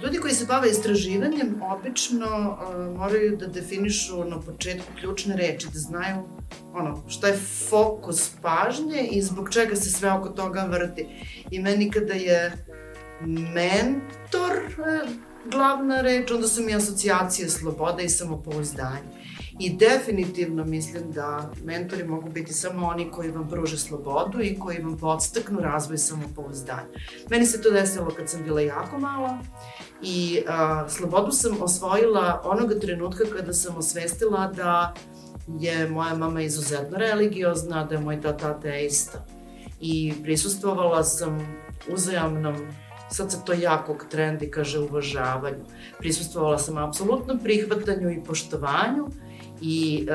Ljudi koji se bave istraživanjem obično moraju da definišu na početku ključne reči, da znaju šta je fokus pažnje i zbog čega se sve oko toga vrti. I meni kada je mentor glavna reč, onda su mi asocijacije sloboda i samopouzdanje. I definitivno mislim da mentori mogu biti samo oni koji vam pruže slobodu i koji vam podstaknu razvoj samopouzdanja. Meni se to desilo kad sam bila jako mala i slobodu sam osvojila onoga trenutka kada sam osvestila da je moja mama izuzetno religiozna, da je moj tata ateista. I prisustvovala sam uzajamnom, sad se to jakog trendi kaže, uvažavanju. Prisustvovala sam apsolutnom prihvatanju i poštovanju i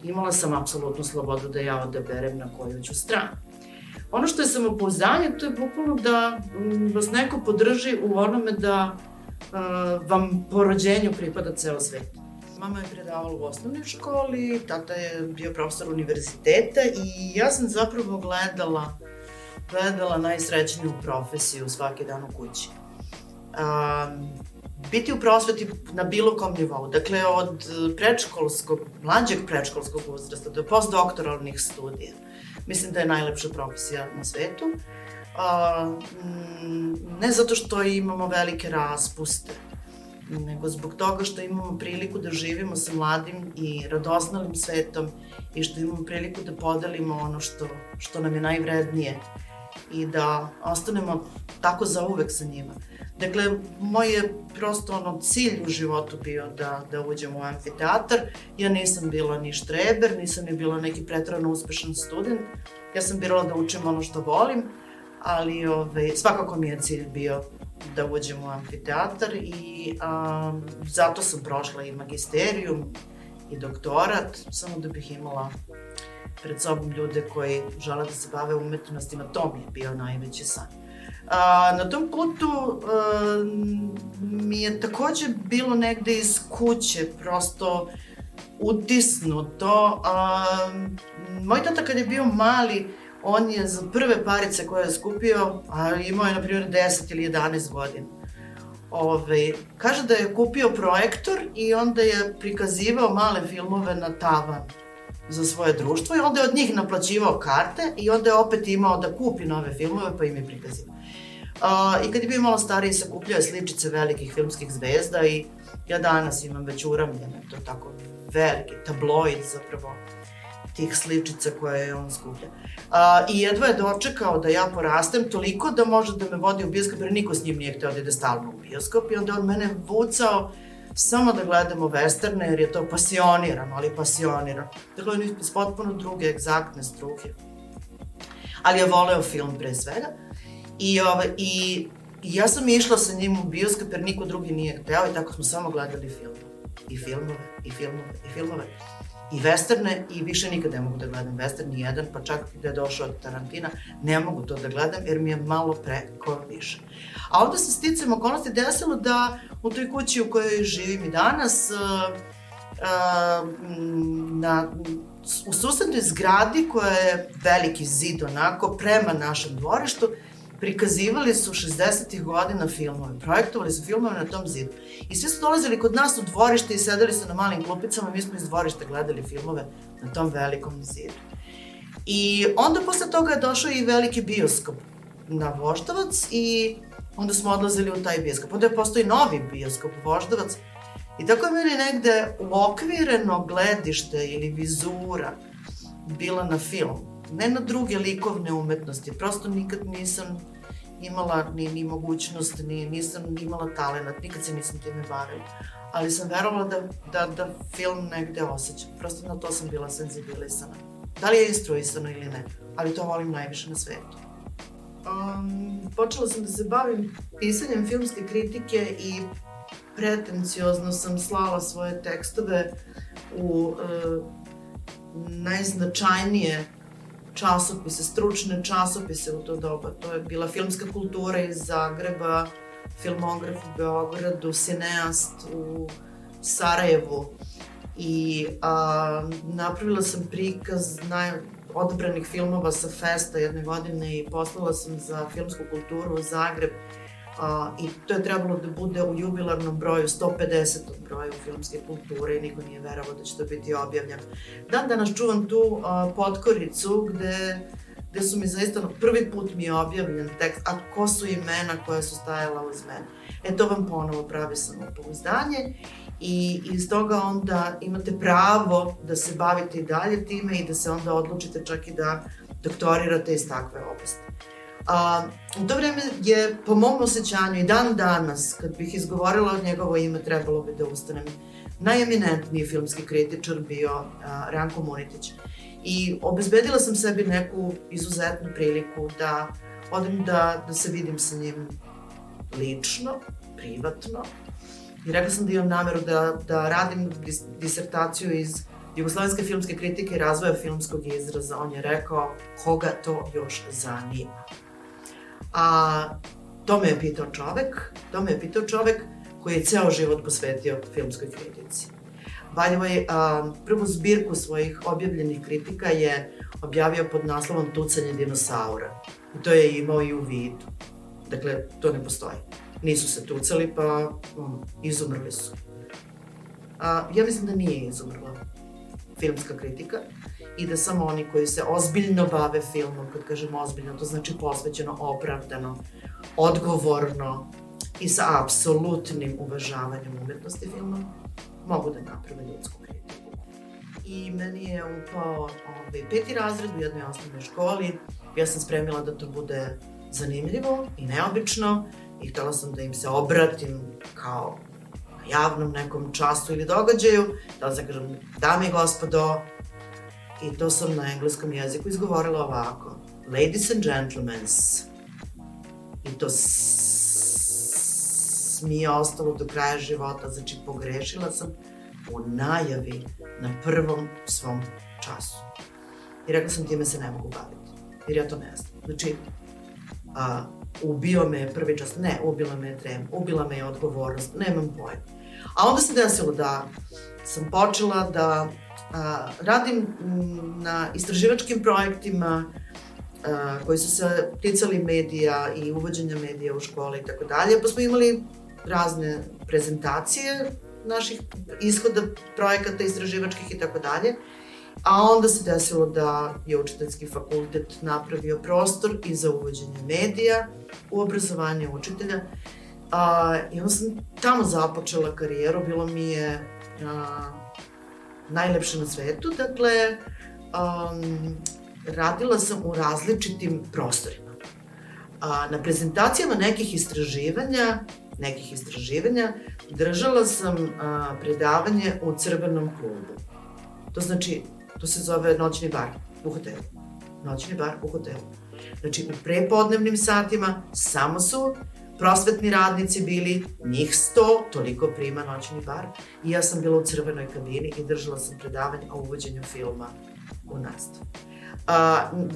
imala sam apsolutnu slobodu da ja odaberem na koju ću stranu. Ono što je samopouzdanje, to je bukvalno da vas neko podrži u onome da vam po rođenju pripada ceo svet. Mama je predavala u osnovnoj školi, tata je bio profesor univerziteta i ja sam zapravo gledala najsrećniju profesiju svaki dan u kući. Biti u prosveti na bilo kom nivou, dakle od mlađeg predškolskog uzrasta do postdoktoralnih studija. Mislim da je najlepša profesija na svetu. Ne zato što imamo velike raspuste, nego zbog toga što imamo priliku da živimo sa mladim i radosnalim svetom i što imamo priliku da podelimo ono što nam je najvrednije i da ostanemo tako zauvek sa njima. Dakle, moj je prosto cilj u životu bio da uđem u amfiteatar. Ja nisam bila ni štreber, nisam ni bila neki preterano uspešan student. Ja sam birala da učim ono što volim, ali svakako mi je cilj bio da uđem u amfiteatar i zato sam prošla i magisterijum i doktorat, samo da bih imala pred sobom ljude koji žele da se bave umetnostima. To mi je bio najveći san. Na tom putu mi je takođe bilo negde iz kuće prosto utisnuto. Moj tata kad je bio mali, on je za prve parice koje je skupio, a imao je na primjer 10 ili 11 godina. Kaže da je kupio projektor i onda je prikazivao male filmove na tavan za svoje društvo i onda je od njih naplaćivao karte i onda je opet imao da kupi nove filmove pa im je prikazivao. I kad je bio malo stariji, sakupljao je sličice velikih filmskih zvezda i ja danas imam već uramljene, to je tako veliki tabloid zapravo tih sličica koje je on skuplja. I jedva je dočekao da ja porastem toliko da može da me vodi u bioskop, jer niko s njim nije hteo da ide stalno u bioskop i onda on mene vucao samo da gledamo westerne, jer je to pasionirano, ali pasionirano. Dakle, on je iz potpuno druge, egzaktne struke. Ali je voleo film pre svega. I ja sam išla sa njim u bioskop jer niko drugi nije hteo i tako smo samo gledali filmove i westerne i više nikad ne mogu da gledam western ni jedan, pa čak da je došao od Tarantina, ne mogu to da gledam jer mi je malo preko više. A onda se sticajem okolnosti desilo da u toj kući u kojoj živim i danas, u susednoj zgradi koja je veliki zid onako prema našem dvorištu, prikazivali su 60-ih godina filmove, projektovali su filmove na tom zidu. I svi su dolazili kod nas u dvorište i sedeli su na malim klupicama, mi smo iz dvorišta gledali filmove na tom velikom zidu. I onda posle toga je došao i veliki bioskop na Voždovac i onda smo odlazili u taj bioskop. Onda je postoji novi bioskop Voždovac i tako je meni negde uokvireno gledište ili vizura bila na film. Ne na druge likovne umetnosti, prosto nikad nisam imala ni mogućnost, nisam imala talenat, nikad se nisam time bavila. Ali sam verovala da film negde osjećam, prosto na to sam bila senzibilisana. Da li je instruisano ili ne, ali to volim najviše na svetu. Počela sam da se bavim pisanjem filmske kritike i pretenciozno sam slala svoje tekstove u najznačajnije časopise, stručne časopise u to doba. To je bila Filmska kultura iz Zagreba, Filmograf u Beogradu, Cineast u Sarajevu i napravila sam prikaz odabranih filmova sa festa jedne godine i poslala sam za Filmsku kulturu u Zagreb. I to je trebalo da bude u jubilarnom broju, 150. broju filmske kulture i niko nije verovao da će to biti objavljeno. Dan danas čuvam tu potkoricu gde su mi zaista, prvi put mi je objavljen tekst, a ko su imena koja su stajala uz mene. To vam ponovo pravi samopouzdanje i iz toga onda imate pravo da se bavite i dalje time i da se onda odlučite čak i da doktorirate iz takve oblasti. U to vreme je, po mom osjećanju i dan danas, kad bih izgovorila od njegovo ime, trebalo bi da ustanem, najeminentniji filmski kritičar bio Ranko Munitić. I obezbedila sam sebi neku izuzetnu priliku da odem da se vidim sa njim lično, privatno. I rekla sam da imam nameru da radim disertaciju iz jugoslovenske filmske kritike i razvoja filmskog izraza. On je rekao, koga to još zanima? To me je pitao čovek koji je ceo život posvetio filmskoj kritici. Valjevo je prvu zbirku svojih objavljenih kritika je objavio pod naslovom Tucanje dinosaura. I to je imao i u vidu. Dakle, to ne postoji. Nisu se tucali, pa izumrli su. Ja mislim da nije izumrla filmska kritika i da samo oni koji se ozbiljno bave filmom, kad kažem ozbiljno, to znači posvećeno, opravdano, odgovorno i sa apsolutnim uvažavanjem umetnosti filma, mogu da naprave ljudsku kritiku. I meni je upao 5. razred u jednoj osnovnoj školi. Ja sam spremila da to bude zanimljivo i neobično i htela sam da im se obratim kao na javnom nekom času ili događaju, da sam kažem, dame i gospodo, i to sam na engleskom jeziku izgovorila ovako: Ladies and gentlemen. I to mi je ostalo do kraja života, znači pogrešila sam u najavi na prvom svom času. I rekla sam, time se ne mogu baviti, jer ja to ne znam. Znači, ubio me je prvi čas, ne, ubila me je trem, ubila me je odgovornost, nemam pojma. A onda se desilo da sam počela da radim na istraživačkim projektima koji su se ticali medija i uvođenja medija u škole i tako dalje, pa smo imali razne prezentacije naših ishoda projekata istraživačkih i tako dalje. A onda se desilo da je Učiteljski fakultet napravio prostor i za uvođenje medija u obrazovanje učitelja. I onda sam tamo započela karijeru, bilo mi je najlepše na svetu. Dakle, radila sam u različitim prostorima. Na prezentacijama nekih istraživanja držala sam predavanje u Crvenom klubu. To znači, to se zove noćni bar u hotelu. Noćni bar u hotelu. Znači, u prepodnevnim satima samo su prosvetni radnici bili, njih 100, toliko prima noćni bar. I ja sam bila u crvenoj kabini i držala sam predavanje o uvođenju filma u nastavu.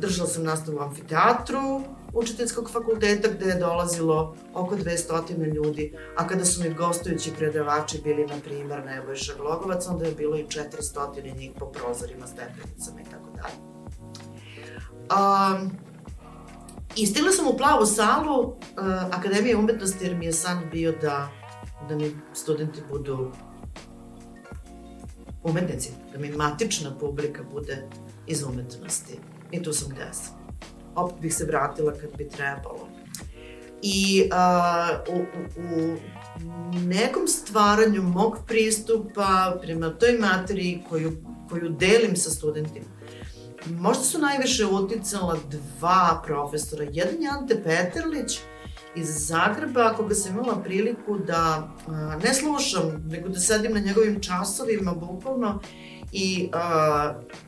Držala sam nastavu u amfiteatru Učiteljskog fakulteta gde je dolazilo oko 200 ljudi, a kada su mi gostujući predavači bili, na primer, Nebojša Glogovac, onda je bilo i 400 njih po prozorima, stepenicama i tako dalje. I stigla sam u plavu salu Akademije umetnosti jer mi je san bio da mi studenti budu umetnici, da mi matična publika bude iz umetnosti. I tu sam gde sam. Opet bih se vratila kad bi trebalo. I u nekom stvaranju mog pristupa prema toj materiji koju delim sa studentima, možda su najviše uticala 2 profesora. Jedan je Ante Peterlić iz Zagreba, koga sam imala priliku da ne slušam, nego da sedim na njegovim časovima, bukvalno, i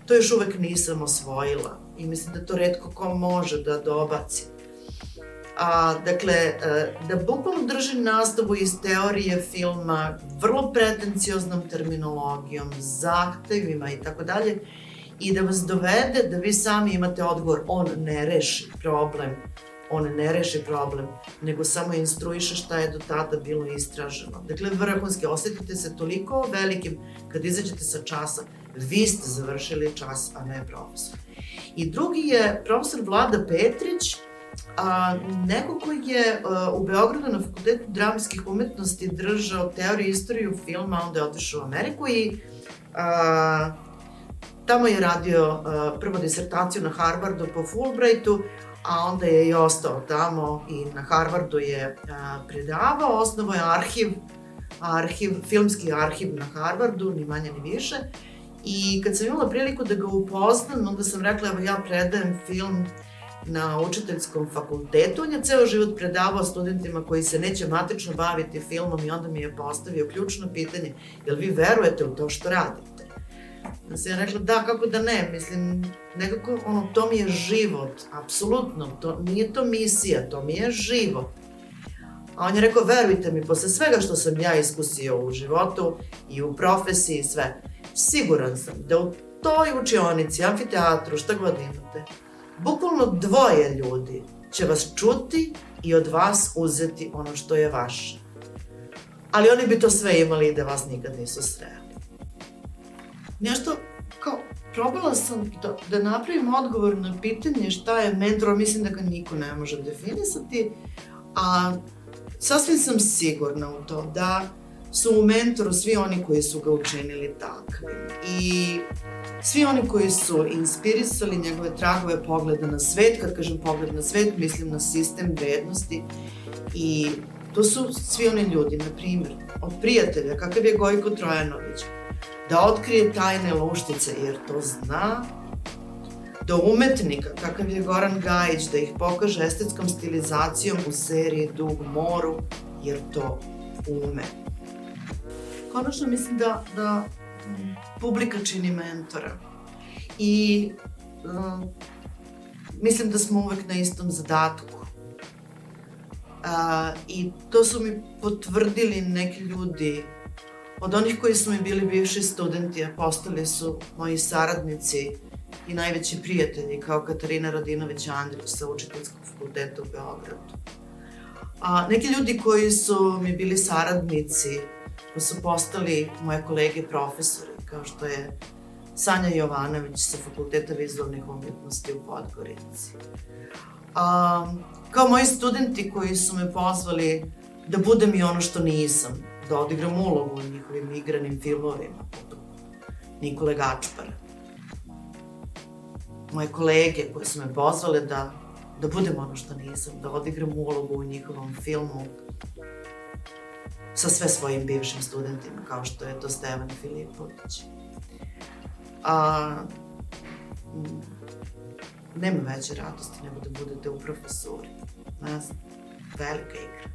to još uvek nisam osvojila. I mislim da to retko ko može da dobaci. Dakle, da bukvalno drži nastavu iz teorije filma, vrlo pretencioznom terminologijom, zahtevima i tako dalje, i da vas dovede da vi sami imate odgovor. On ne reši problem, nego samo instruiše šta je do tada bilo istraženo. Dakle, vrhunski, osjetite se toliko velikim kad izađete sa časa, vi ste završili čas, a ne profesor. I drugi je profesor Vlada Petrić, neko koji je u Beogradu na Fakultetu dramskih umetnosti držao teoriju i istoriju filma, onda je otišao u Ameriku i tamo je radio prvo disertaciju na Harvardu po Fulbrightu, a onda je i ostao tamo i na Harvardu je predavao, osnovao je filmski arhiv na Harvardu, ni manje ni više. I kad sam imala priliku da ga upoznam, onda sam rekla, evo ja predajem film na učiteljskom fakultetu. On je ceo život predavao studentima koji se neće matično baviti filmom i onda mi je postavio ključno pitanje, jel vi verujete u to što radite? Da sam ja rekla, da, kako da ne, mislim, nekako, to mi je život, apsolutno, nije to misija, to mi je život. A on je rekao, verujte mi, posle svega što sam ja iskusio u životu i u profesiji i sve, siguran sam da u toj učionici, amfiteatru, šta god imate, bukvalno 2 ljudi će vas čuti i od vas uzeti ono što je vaše. Ali oni bi to sve imali i da vas nikad nisu sreli. Nešto kao, probala sam da napravim odgovor na pitanje šta je mentor, mislim da ga niko ne može definisati, a sasvim sam sigurna u to da su u mentoru svi oni koji su ga učinili takvim i svi oni koji su inspirisali njegove tragove pogleda na svet. Kad kažem pogled na svet, mislim na sistem vrednosti i to su svi oni ljudi, na primjer, od prijatelja, kakav je Gojko Trojanović, da otkrije tajne Luštice jer to zna, do umetnika, kakav je Goran Gajić, da ih pokaže estetskom stilizacijom u seriji Dug moru, jer to ume. Konačno mislim da publika čini mentora i mislim da smo uvek na istom zadatku. I to su mi potvrdili neki ljudi, od onih koji su mi bili bivši studenti, a postali su moji saradnici i najveći prijatelji, kao Katarina Radinović-Andrić sa Učiteljskog fakulteta u Beogradu. Neki ljudi koji su mi bili saradnici, pa su postali moje kolege profesori, kao što je Sanja Jovanović sa Fakulteta vizualnih umjetnosti u Podgorici. Kao moji studenti koji su me pozvali da budem i ono što nisam, da odigram ulogu u njihovim igranim filmovima, poput Nikole Gačpara. Moje kolege koje su me pozvale da budem ono što nisam, da odigram ulogu u njihovom filmu sa sve svojim bivšim studentima, kao što je to Stevan Filipović. Nema veće radosti nego da budete u profesuri. Ne znam, velika igra.